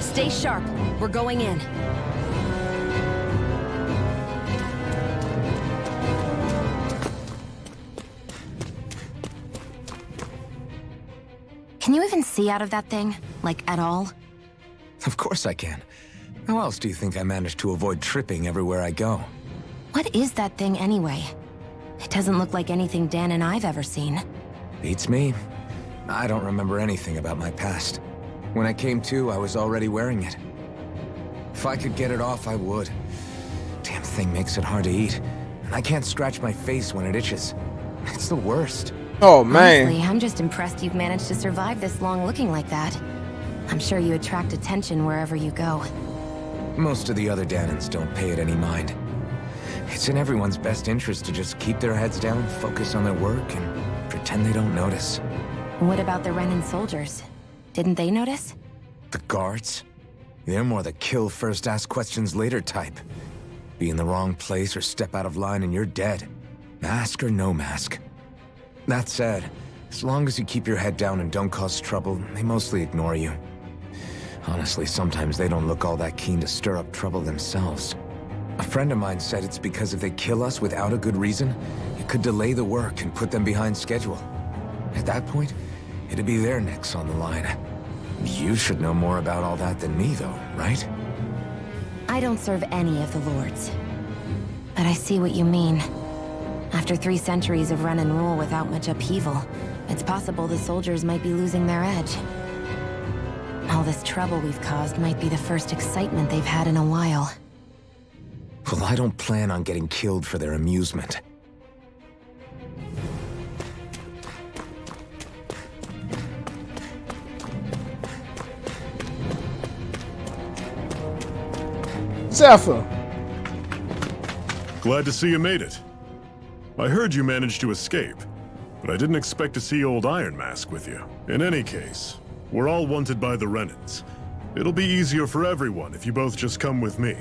Stay sharp. We're going in. Can you even see out of that thing? Like, at all? Of course I can. How else do you think I managed to avoid tripping everywhere I go? What is that thing anyway? It doesn't look like anything Dan and I've ever seen. Beats me. I don't remember anything about my past. When I came to, I was already wearing it. If I could get it off, I would. Damn thing makes it hard to eat. And I can't scratch my face when it itches. It's the worst. Oh, man. Honestly, I'm just impressed you've managed to survive this long looking like that. I'm sure you attract attention wherever you go. Most of the other Danans don't pay it any mind. It's in everyone's best interest to just keep their heads down, focus on their work, and pretend they don't notice. What about the Renan soldiers? Didn't they notice? The guards? They're more the kill first, ask questions later type. Be in the wrong place or step out of line and you're dead. Mask or no mask. That said, as long as you keep your head down and don't cause trouble, they mostly ignore you. Honestly, sometimes they don't look all that keen to stir up trouble themselves. A friend of mine said it's because if they kill us without a good reason, it could delay the work and put them behind schedule. At that point, it'd be their necks on the line. You should know more about all that than me, though, right? I don't serve any of the lords. But I see what you mean. After 3 centuries of run and rule without much upheaval, it's possible the soldiers might be losing their edge. All this trouble we've caused might be the first excitement they've had in a while. Well, I don't plan on getting killed for their amusement. Zephyr. Glad to see you made it. I heard you managed to escape, but I didn't expect to see old Iron Mask with you. In any case, we're all wanted by the Renans. It'll be easier for everyone if you both just come with me.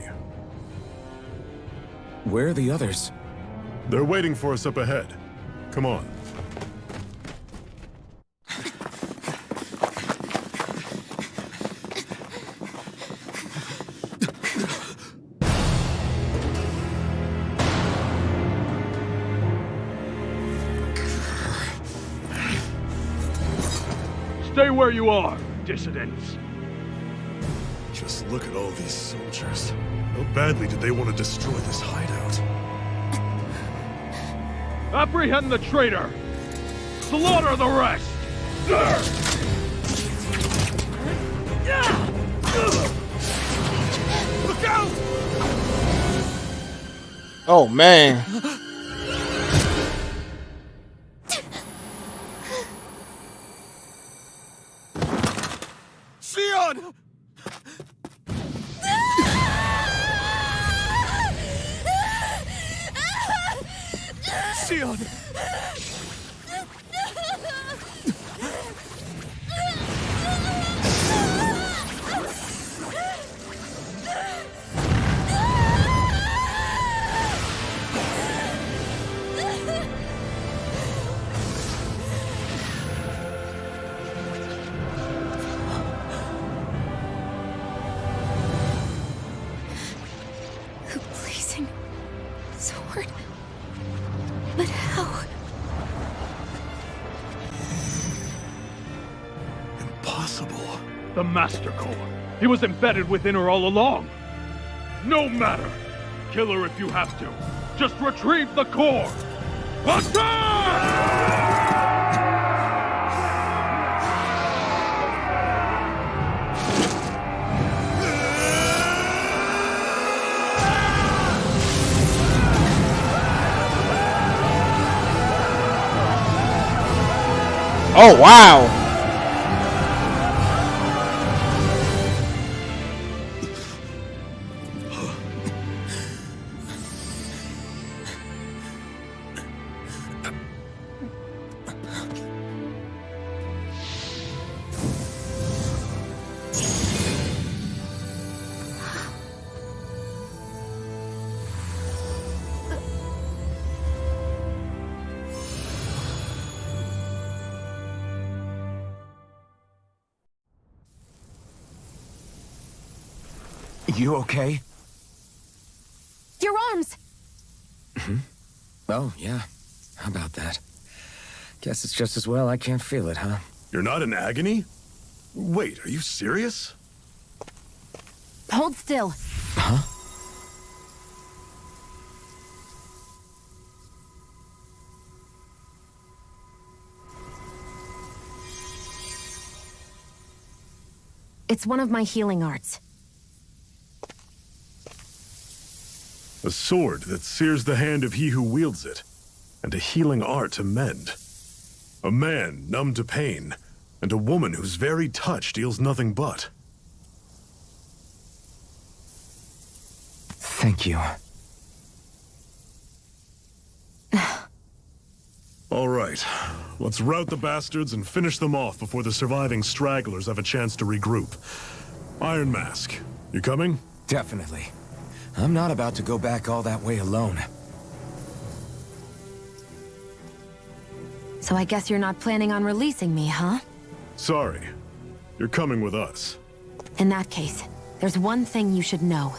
Where are the others? They're waiting for us up ahead. Come on. Stay where you are, dissidents. Just look at all these soldiers. How badly did they want to destroy this hideout? Apprehend the traitor! Slaughter the rest! Look out! Oh, man. Sion! Sion! The blazing sword. But how? Impossible. The Master Core. He was embedded within her all along. No matter. Kill her if you have to. Just retrieve the core. Attack! Oh, wow. You okay? Your arms! Oh, yeah. How about that? Guess it's just as well I can't feel it, huh? You're not in agony? Wait, are you serious? Hold still. Huh? It's one of my healing arts. A sword that sears the hand of he who wields it, and a healing art to mend. A man numb to pain, and a woman whose very touch deals nothing but. Thank you. All right, let's rout the bastards and finish them off before the surviving stragglers have a chance to regroup. Iron Mask, you coming? Definitely. I'm not about to go back all that way alone. So I guess you're not planning on releasing me, huh? Sorry, you're coming with us. In that case, there's one thing you should know.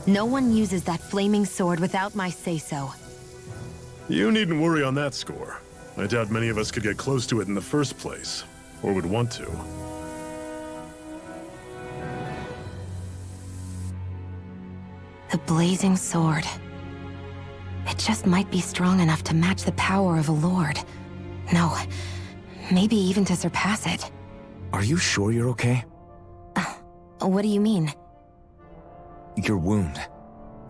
No one uses that flaming sword without my say-so. You needn't worry on that score. I doubt many of us could get close to it in the first place, or would want to. The blazing sword. It just might be strong enough to match the power of a lord. No, maybe even to surpass it. Are you sure you're okay? What do you mean? Your wound.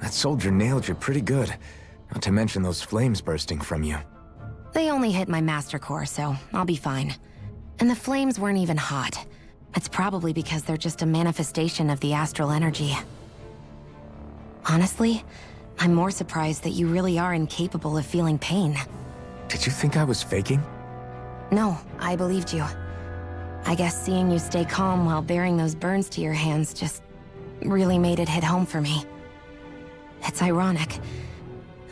That soldier nailed you pretty good. Not to mention those flames bursting from you. They only hit my master core, so I'll be fine. And the flames weren't even hot. It's probably because they're just a manifestation of the astral energy. Honestly, I'm more surprised that you really are incapable of feeling pain. Did you think I was faking? No, I believed you. I guess seeing you stay calm while bearing those burns to your hands just really made it hit home for me. It's ironic.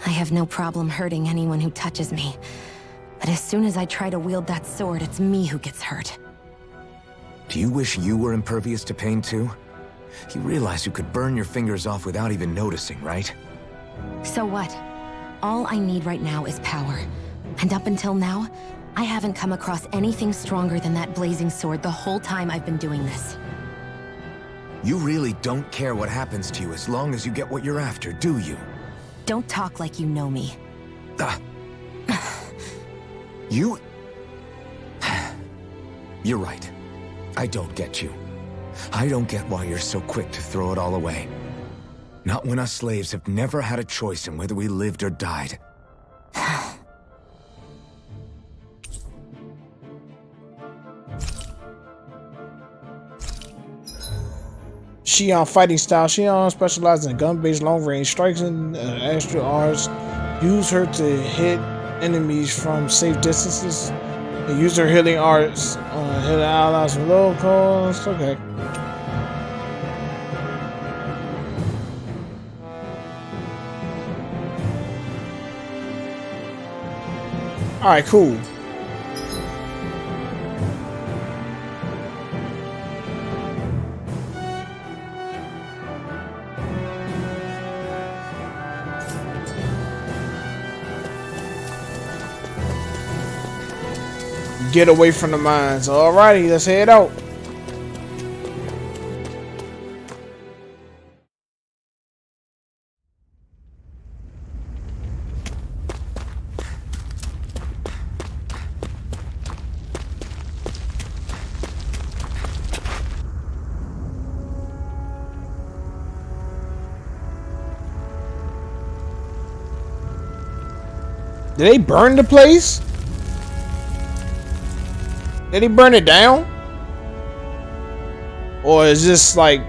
I have no problem hurting anyone who touches me. But as soon as I try to wield that sword, it's me who gets hurt. Do you wish you were impervious to pain too? You realize you could burn your fingers off without even noticing, right? So what? All I need right now is power. And up until now, I haven't come across anything stronger than that blazing sword the whole time I've been doing this. You really don't care what happens to you as long as you get what you're after, do you? Don't talk like you know me. You... You're right. I don't get you. I don't get why you're so quick to throw it all away. Not when us slaves have never had a choice in whether we lived or died. Shion fighting style. Shion specializes in gun-based long-range strikes and astral arts. Use her to hit enemies from safe distances. And use her healing arts on hit allies with low cost. Okay. Alright, cool. Get away from the mines. Alrighty, let's head out. Did they burn the place? Did he burn it down? Or is this like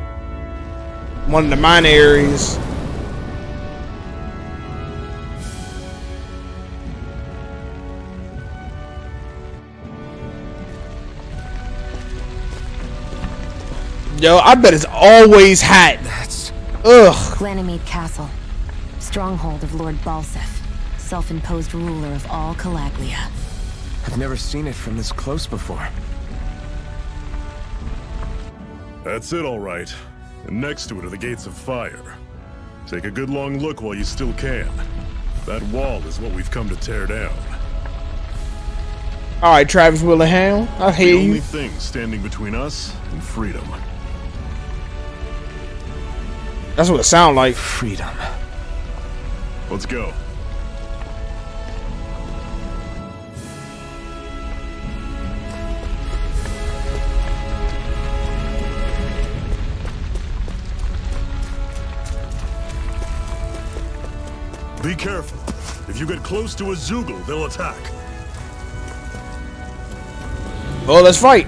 one of the mine areas? Yo, I bet it's always hot. That's... Ugh. Ganymede Castle. Stronghold of Lord Balsef. Self-imposed ruler of all Calaglia. I've never seen it from this close before. That's it, all right. and next to it are the gates of fire. Take a good long look while you still can. That wall is what we've come to tear down. All right, Travis Willingham, I The hear only you. thing standing between us and freedom. That's what it sounds like. Freedom. Let's go. Be careful. If you get close to a Zoogle, they'll attack. Oh, let's fight.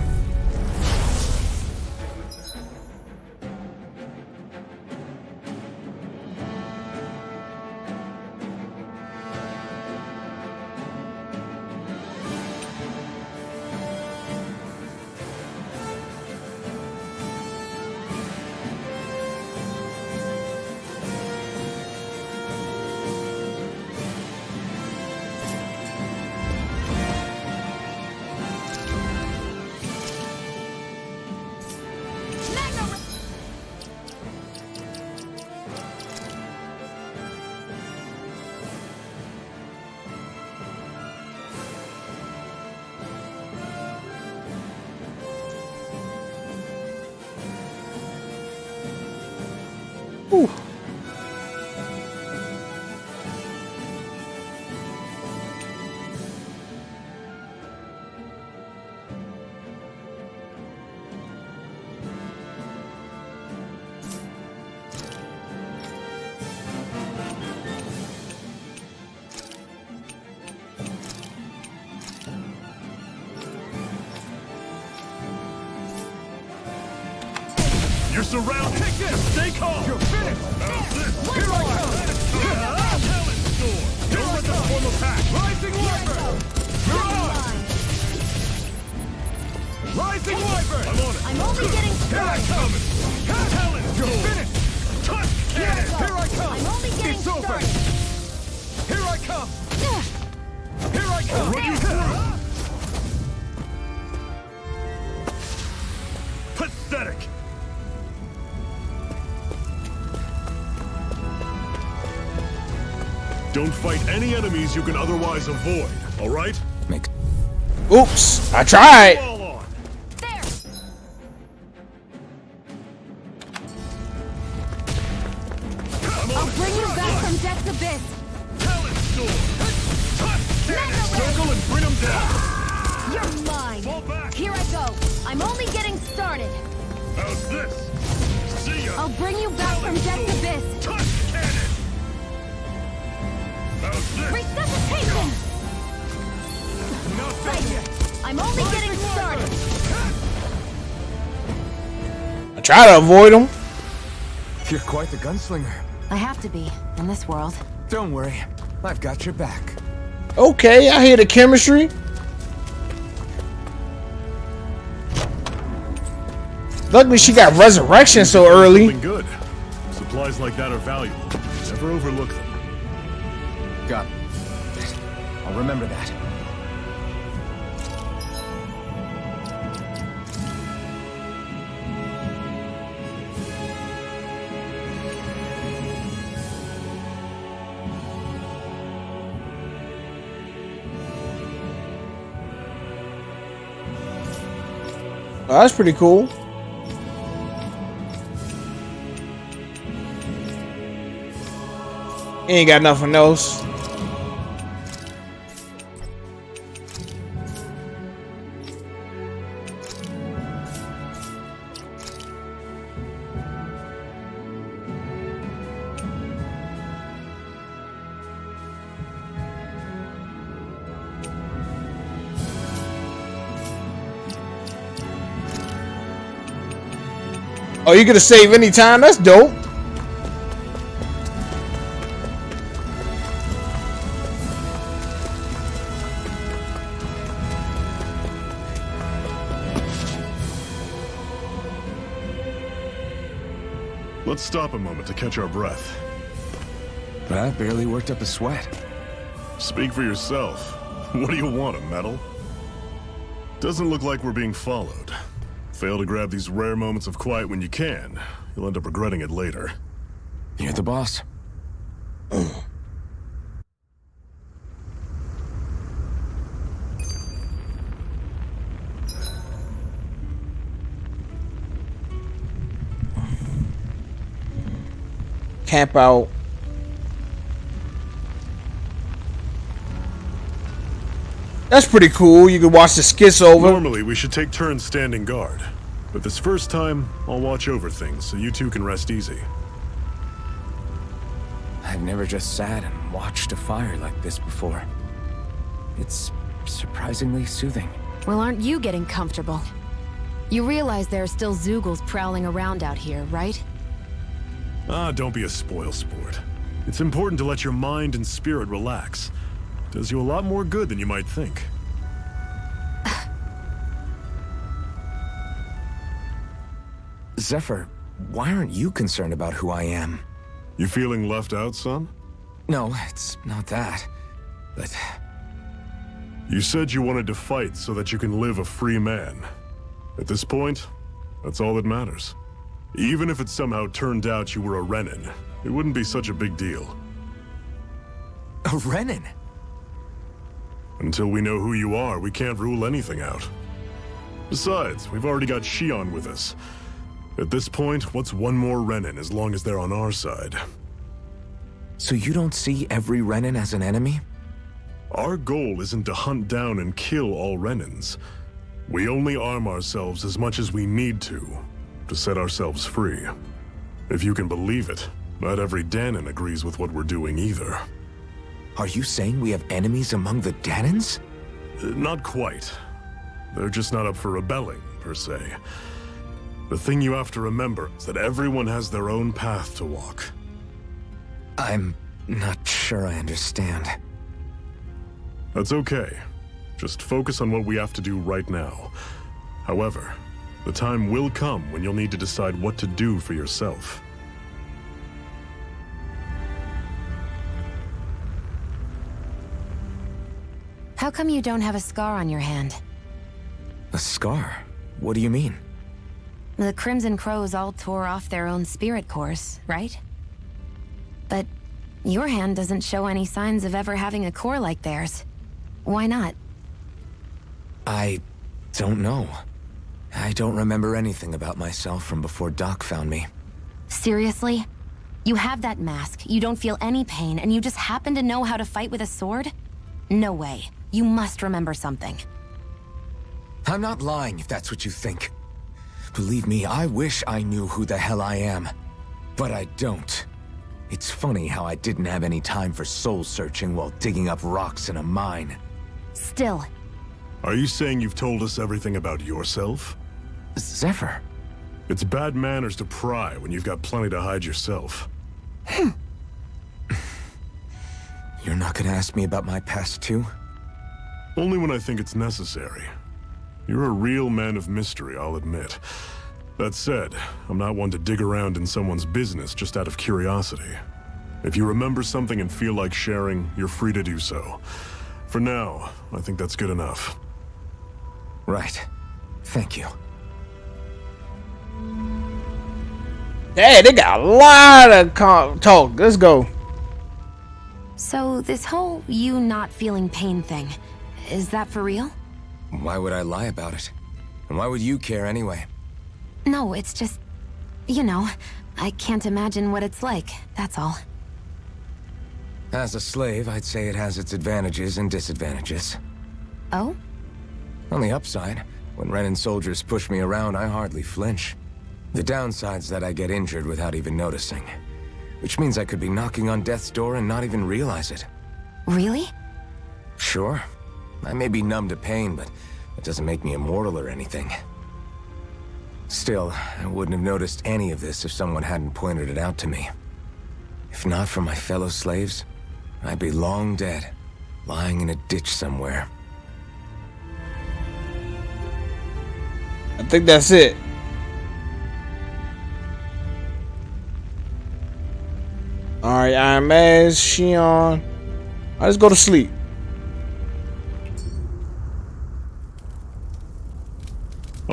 Ooh. You're surrounded. Stay calm. You're finished. Here I come. Talent Sword. Don't let them form a pack. Rising Wyvern. You're on. Rising Wyvern. I'm on it. I'm only getting Here I started. come. Talent Sword. You're finished. Touch cannon. Here I come. I'm only getting It's over. started. Here I come. Here I come. I'll run you through. Pathetic. Don't fight any enemies you can otherwise avoid, all right? Make Oops, I tried. Fall on. There. I'll bring you back from death's abyss. Talent Sword. Touch cannon. Circle and bring them down. You're mine. Fall back. Here I go. I'm only getting started. How's this? See ya. I'll bring you back from death's abyss. Touch cannon. How's this? Resuscitation! Not Right. done yet. I'm only getting started. I try to avoid them. You're quite the gunslinger. I have to be, in this world. Don't worry, I've got your back. Okay, I hear the chemistry. Luckily, she got resurrection so early. Something good. Supplies like that are valuable. Never overlook them. Got it. I'll remember that. Oh, that's pretty cool. He ain't got nothing else. Oh, you gonna save any time? That's dope. Let's stop a moment to catch our breath. I barely worked up a sweat. Speak for yourself. What do you want, a medal? Doesn't look like we're being followed. Fail to grab these rare moments of quiet when you can, you'll end up regretting it later. You're the boss. Camp out. That's pretty cool. You can watch the skits over. Normally, we should take turns standing guard. But this first time, I'll watch over things so you two can rest easy. I've never just sat and watched a fire like this before. It's surprisingly soothing. Well, aren't you getting comfortable? You realize there are still Zeugles prowling around out here, right? Ah, don't be a spoilsport. It's important to let your mind and spirit relax. Does you a lot more good than you might think. Zephyr, why aren't you concerned about who I am? You feeling left out, son? No, it's not that. But You said you wanted to fight so that you can live a free man. At this point, that's all that matters. Even if it somehow turned out you were a Renin, it wouldn't be such a big deal. a Renin? Until we know who you are, we can't rule anything out. Besides, we've already got Shion with us. At this point, what's one more Renin as long as they're on our side? So you don't see every Renin as an enemy? Our goal isn't to hunt down and kill all Renins. We only arm ourselves as much as we need to set ourselves free. If you can believe it, not every Danon agrees with what we're doing either. Are you saying we have enemies among the Danons? Not quite. They're just not up for rebelling, per se. The thing you have to remember is that everyone has their own path to walk. I'm not sure I understand. That's okay. Just focus on what we have to do right now. However, the time will come when you'll need to decide what to do for yourself. How come you don't have a scar on your hand? A scar? What do you mean? The Crimson Crows all tore off their own spirit cores, right? But your hand doesn't show any signs of ever having a core like theirs. Why not? I don't know. I don't remember anything about myself from before Doc found me. Seriously? You have that mask, you don't feel any pain, and you just happen to know how to fight with a sword? No way. You must remember something. I'm not lying if that's what you think. Believe me, I wish I knew who the hell I am. But I don't. It's funny how I didn't have any time for soul searching while digging up rocks in a mine. Still, Are you saying you've told us everything about yourself? Zephyr, It's bad manners to pry when you've got plenty to hide yourself. you're not gonna ask me about my past too? Only when I think it's necessary. You're a real man of mystery, I'll admit. That said, I'm not one to dig around in someone's business just out of curiosity. If you remember something and feel like sharing, you're free to do so. For now, I think that's good enough. Right. Thank you. Hey, they got a lot of talk. Let's go. so this whole you not feeling pain thing, is that for real? Why would I lie about it? And why would you care anyway? No, it's just, you know, I can't imagine what it's like, that's all. As a slave, I'd say it has its advantages and disadvantages. Oh? On the upside, when Renin soldiers push me around, I hardly flinch. The downside's that I get injured without even noticing. Which means I could be knocking on death's door and not even realize it. Really? Sure. I may be numb to pain, but it doesn't make me immortal or anything. Still, I wouldn't have noticed any of this if someone hadn't pointed it out to me. If not for my fellow slaves, I'd be long dead, lying in a ditch somewhere. I think that's it. Alright, Iron Mask, Shion. Let's go to sleep.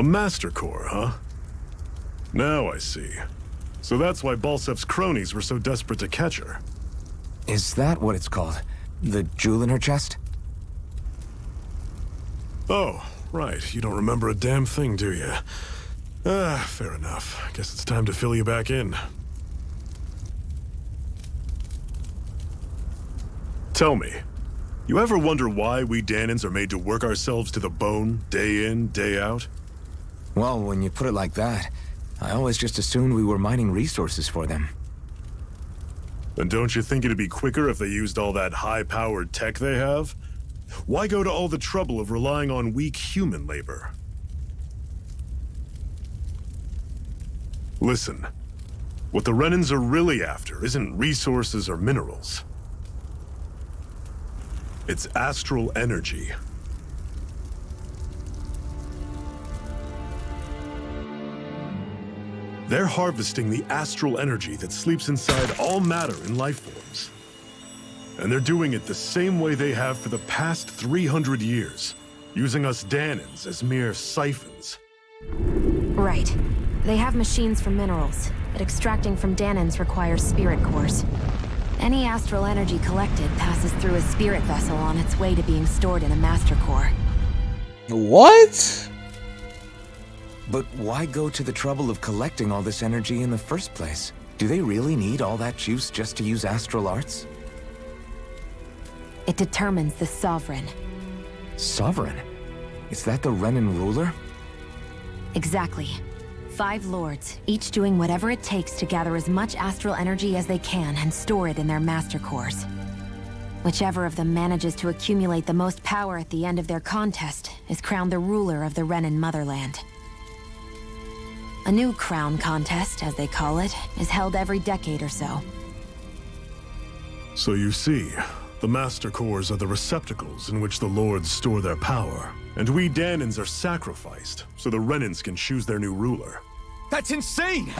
A Master Core, huh? Now I see. So that's why Balsef's cronies were so desperate to catch her. Is that what it's called? The jewel in her chest? Oh, right. You don't remember a damn thing, do you? Fair enough. Guess it's time to fill you back in. Tell me, you ever wonder why we Dahnans are made to work ourselves to the bone, day in, day out? Well, when you put it like that, I always just assumed we were mining resources for them. And don't you think it'd be quicker if they used all that high-powered tech they have? Why go to all the trouble of relying on weak human labor? Listen, what the Renans are really after isn't resources or minerals. It's astral energy. They're harvesting the astral energy that sleeps inside all matter in life forms. And they're doing it the same way they have for the past 300 years, using us Dahnans as mere siphons. Right. They have machines for minerals, but extracting from Dahnans requires spirit cores. Any astral energy collected passes through a spirit vessel on its way to being stored in a master core. What? But why go to the trouble of collecting all this energy in the first place? Do they really need all that juice just to use astral arts? It determines the Sovereign. Sovereign? Is that the Renan ruler? Exactly. 5 lords, each doing whatever it takes to gather as much astral energy as they can and store it in their master cores. Whichever of them manages to accumulate the most power at the end of their contest is crowned the ruler of the Renan motherland. A new crown contest, as they call it, is held every decade or so. So you see, the Master Cores are the receptacles in which the Lords store their power. And we Dahnans are sacrificed, so the Renans can choose their new ruler. That's insane!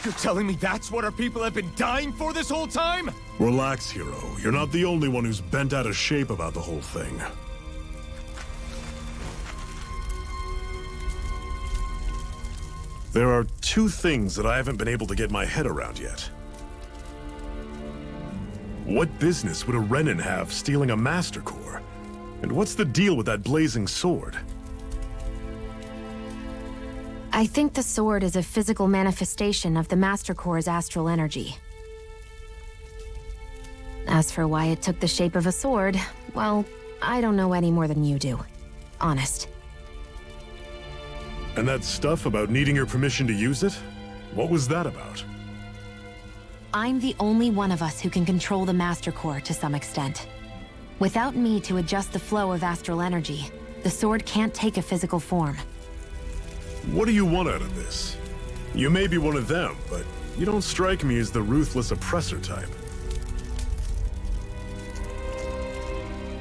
You're telling me that's what our people have been dying for this whole time? Relax, hero. You're not the only one who's bent out of shape about the whole thing. There are 2 things that I haven't been able to get my head around yet. What business would a Renan have stealing a Master Core? And what's the deal with that blazing sword? I think the sword is a physical manifestation of the Master Core's astral energy. As for why it took the shape of a sword, well, I don't know any more than you do. Honest. And that stuff about needing your permission to use it? What was that about? I'm the only one of us who can control the Master Core to some extent. Without me to adjust the flow of astral energy, the sword can't take a physical form. What do you want out of this? You may be one of them, but you don't strike me as the ruthless oppressor type.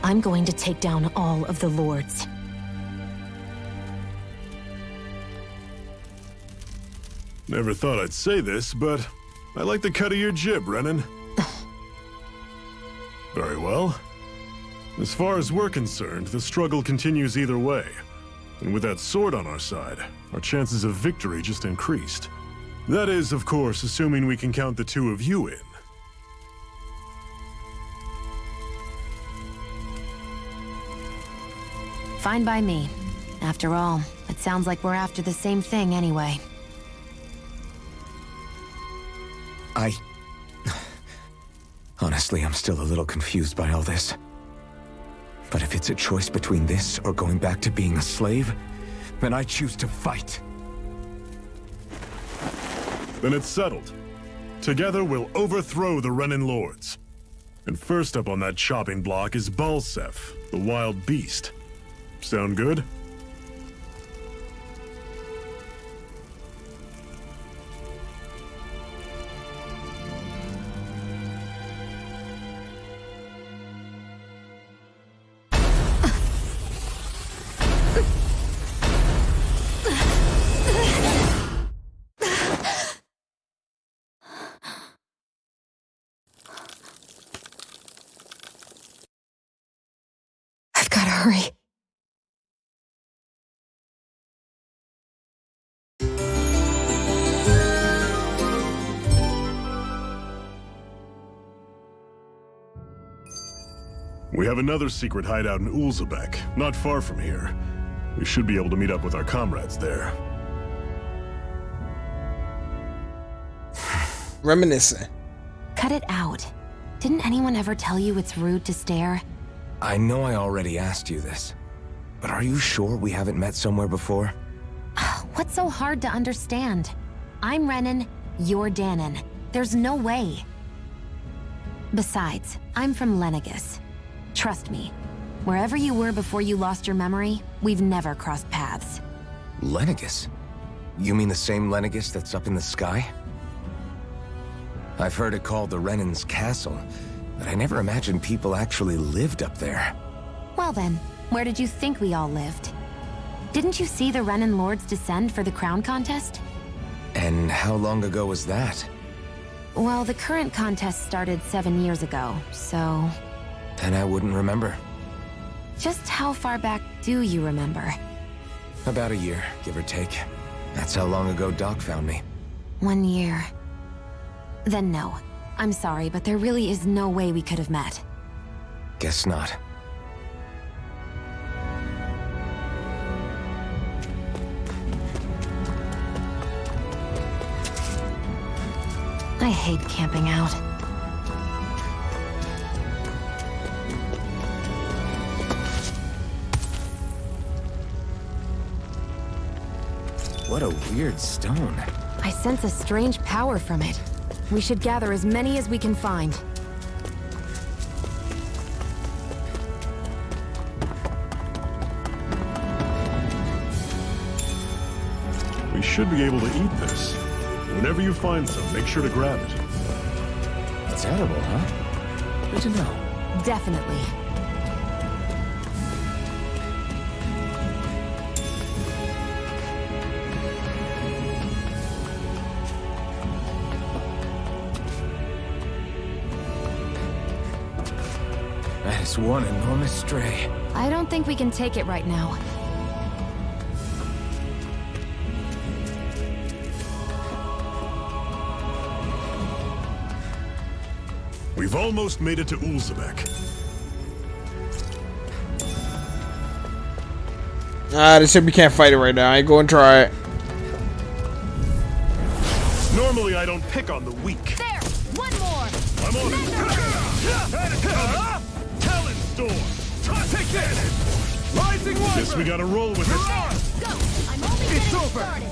I'm going to take down all of the lords. Never thought I'd say this, but I like the cut of your jib, Renan. Very well. As far as we're concerned, the struggle continues either way. And with that sword on our side, our chances of victory just increased. That is, of course, assuming we can count the 2 of you in. Fine by me. After all, it sounds like we're after the same thing anyway. Honestly, I'm still a little confused by all this. But if it's a choice between this or going back to being a slave, then I choose to fight. Then it's settled. Together we'll overthrow the Renan Lords. And first up on that chopping block is Balsef, the wild beast. Sound good? I've gotta hurry. We have another secret hideout in Ulzebek, not far from here. We should be able to meet up with our comrades there. Reminiscing. Cut it out. Didn't anyone ever tell you it's rude to stare? I know I already asked you this, but are you sure we haven't met somewhere before? What's so hard to understand? I'm Renan, you're Danon. There's no way. Besides, I'm from Lenegis. Trust me, wherever you were before you lost your memory, we've never crossed paths. Lenegis? You mean the same Lenegis that's up in the sky? I've heard it called the Renan's Castle, but I never imagined people actually lived up there. Well then, where did you think we all lived? Didn't you see the Renan Lords descend for the crown contest? And how long ago was that? Well, the current contest started 7 years ago, so... Then I wouldn't remember. Just how far back do you remember? About a year, give or take. That's how long ago Doc found me. 1 year. Then no. I'm sorry, but there really is no way we could have met. Guess not. I hate camping out. What a weird stone. I sense a strange power from it. We should gather as many as we can find. We should be able to eat this. Whenever you find some, make sure to grab it. It's edible, huh? Good to know. Definitely. That is one enormous stray. I don't think we can take it right now. We've almost made it to Ulzebek. They said we can't fight it right now. I ain't gonna try it. Normally I don't pick on the weak. There! One more! I'm on it. Talon Storm! Take that! Rising Wyvern! Guess we gotta roll with it. Go! I'm only getting started!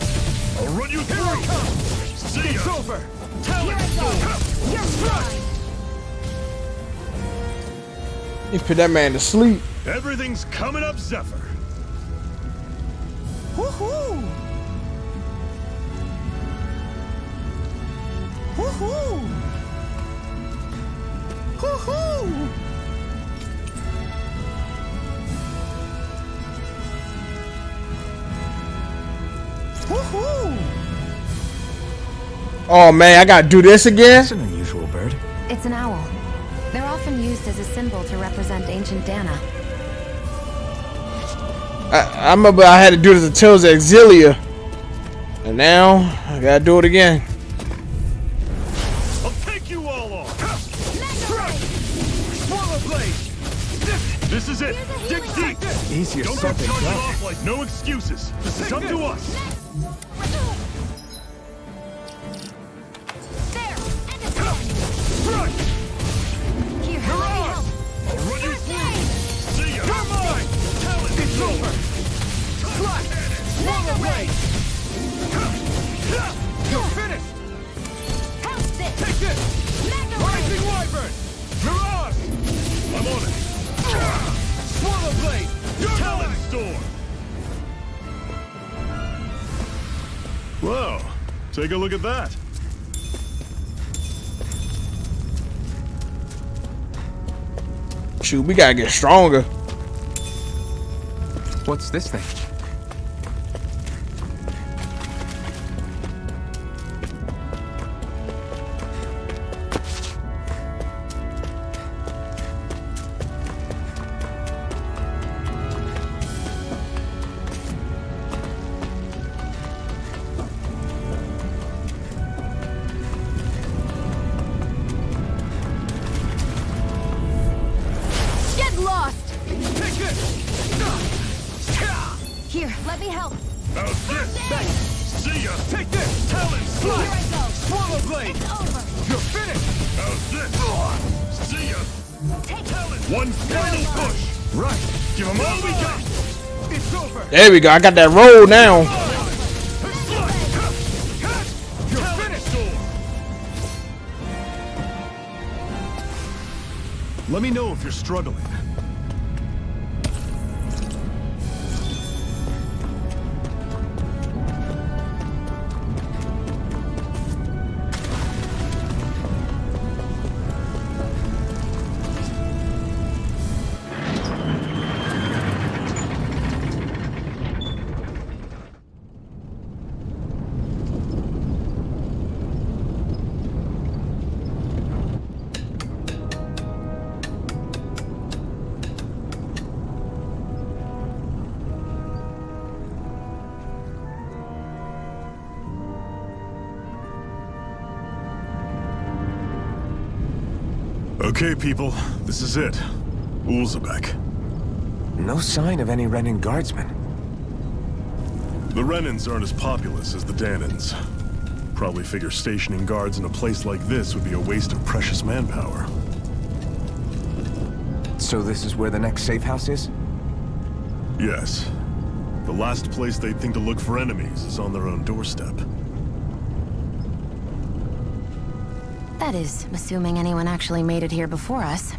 I'll run you through! See ya! It's over! Talon Here I go! Storm! You're mine! You put that man to sleep. Everything's coming up, Zephyr. Woohoo! Woohoo! Woohoo! Woohoo! Oh man, I gotta do this again? That's an unusual bird. It's an owl. They're often used as a symbol to represent ancient Dana. I remember I had to do this to Tales of Exilia. And now, I gotta do it again. I'll take you all on! Swallow blade! This is it! Dig deep! Easier Don't said get than charged done. off like no excuses! This is up to us! There! And it's done! Here, You're let me on! help! I'll run you through! See ya! You're mine! Talon! It's over! Slash! Swallow blade! You're finished! How's this? Take this! Mega Rising Wyvern! Mirage! I'm on it! Swallow blade! Talon Storm! Whoa! Take a look at that! Shoot, we gotta get stronger. What's this thing? Get Swallow blade! It's over! You're finished! How's this? See ya! Take it! One final push! Right! Give them all we got! It's over! There we go. I got that roll now. You're finished! Let me know if you're struggling. Okay, people, this is it. Ulzebek. No sign of any Renan guardsmen. The Renans aren't as populous as the Danans. Probably figure stationing guards in a place like this would be a waste of precious manpower. So this is where the next safe house is? Yes. The last place they'd think to look for enemies is on their own doorstep. That is, assuming anyone actually made it here before us.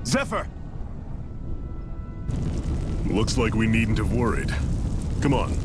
Zephyr! Looks like we needn't have worried. Come on.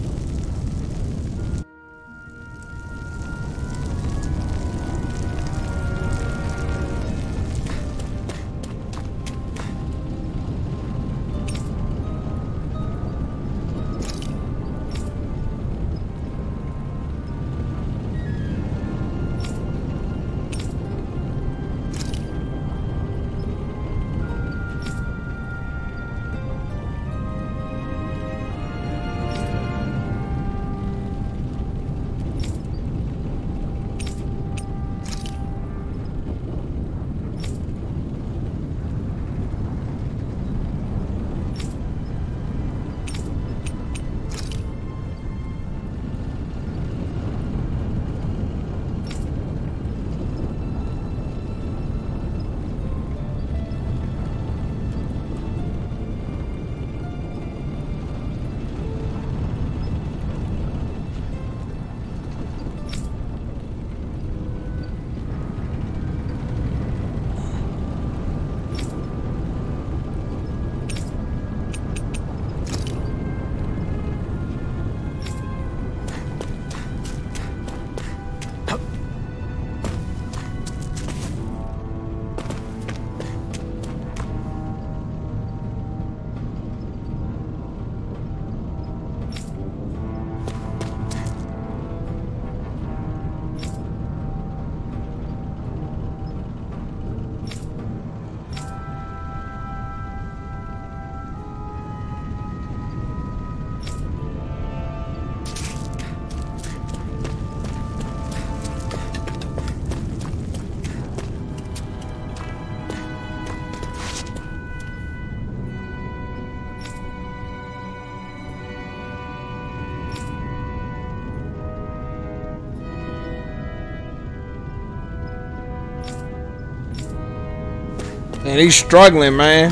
And he's struggling, man.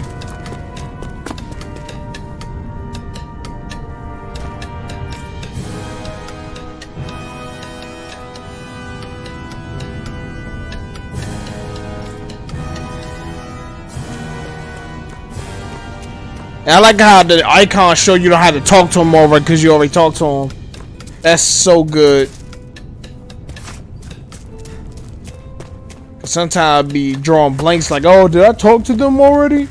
And I like how the icons show you know how to talk to him over because you already talked to him. That's so good. Sometimes I'd be drawing blanks like, oh, did I talk to them already?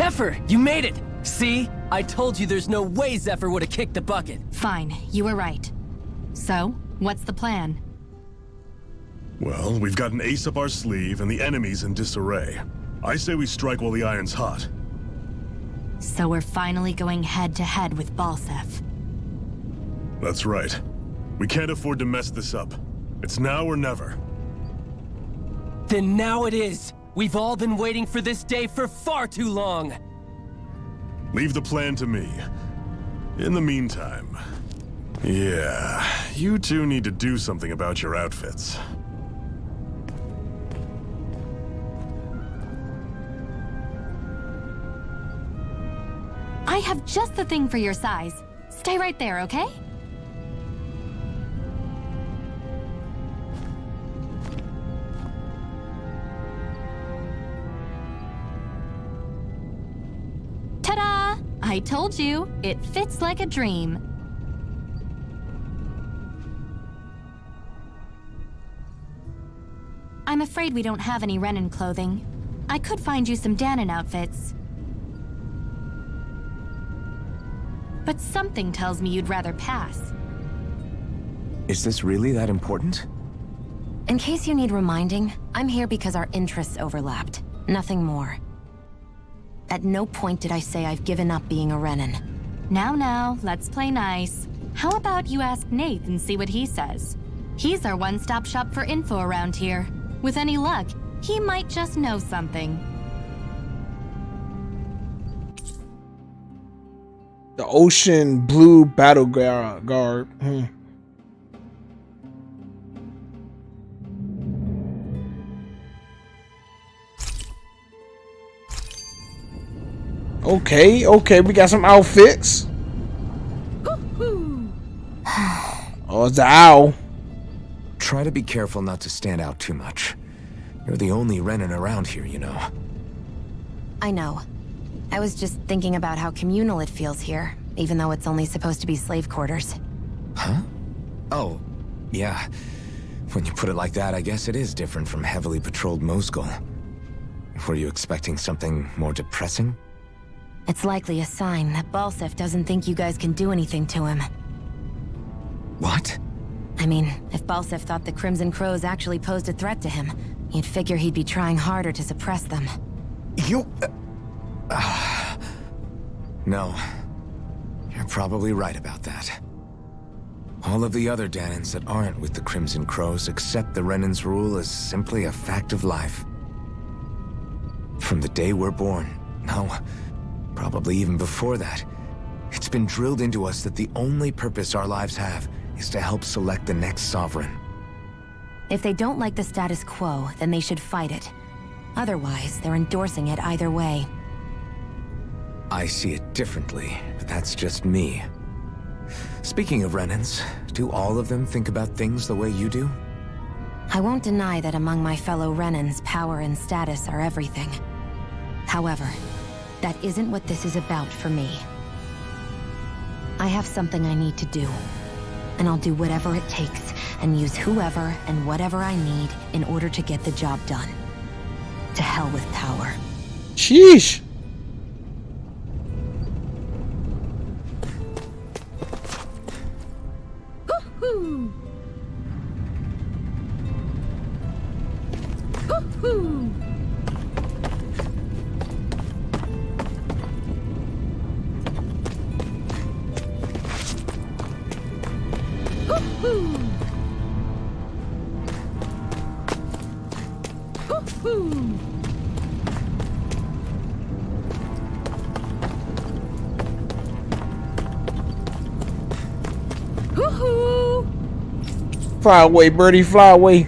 Zephyr, you made it! See? I told you there's no way Zephyr would have kicked the bucket. Fine, you were right. So, what's the plan? Well, we've got an ace up our sleeve and the enemy's in disarray. I say we strike while the iron's hot. So we're finally going head-to-head with Balseph. That's right. We can't afford to mess this up. It's now or never. Then now it is! We've all been waiting for this day for far too long! Leave the plan to me. In the meantime... Yeah, you two need to do something about your outfits. I have just the thing for your size. Stay right there, okay? Ta-da! I told you, it fits like a dream. I'm afraid we don't have any Renan clothing. I could find you some Danon outfits. But something tells me you'd rather pass. Is this really that important? In case you need reminding, I'm here because our interests overlapped. Nothing more. At no point did I say I've given up being a Renan. Now, let's play nice. How about you ask Nath and see what he says? He's our one-stop shop for info around here. With any luck, he might just know something. The Ocean Blue Battle Guard. Okay, we got some outfits. Oh, it's the owl. Try to be careful not to stand out too much. You're the only Renan around here, you know. I know. I was just thinking about how communal it feels here, even though it's only supposed to be slave quarters. Huh? Oh, yeah. When you put it like that, I guess it is different from heavily patrolled Mosgul. Were you expecting something more depressing? It's likely a sign that Balseph doesn't think you guys can do anything to him. What? I mean, if Balseph thought the Crimson Crows actually posed a threat to him, you'd figure he'd be trying harder to suppress them. You... No. You're probably right about that. All of the other Danons that aren't with the Crimson Crows accept the Renan's rule as simply a fact of life. From the day we're born, no, probably even before that, it's been drilled into us that the only purpose our lives have is to help select the next sovereign. If they don't like the status quo, then they should fight it. Otherwise, they're endorsing it either way. I see it differently, but that's just me. Speaking of Renans, do all of them think about things the way you do? I won't deny that among my fellow Renans, power and status are everything. However, that isn't what this is about for me. I have something I need to do, and I'll do whatever it takes and use whoever and whatever I need in order to get the job done. To hell with power. Sheesh. Fly away, birdie, fly away.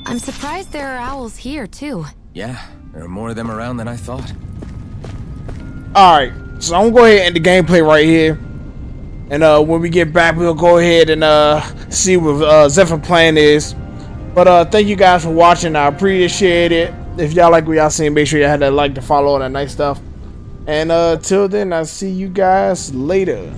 I'm surprised there are owls here, too. Yeah, there are more of them around than I thought. Alright, so I'm gonna go ahead and end the gameplay right here. And when we get back, we'll go ahead and see what Zephyr plan is. But thank you guys for watching. I appreciate it. If y'all like what y'all seen, make sure y'all had that like, to follow, all that nice stuff. And till then, I'll see you guys later.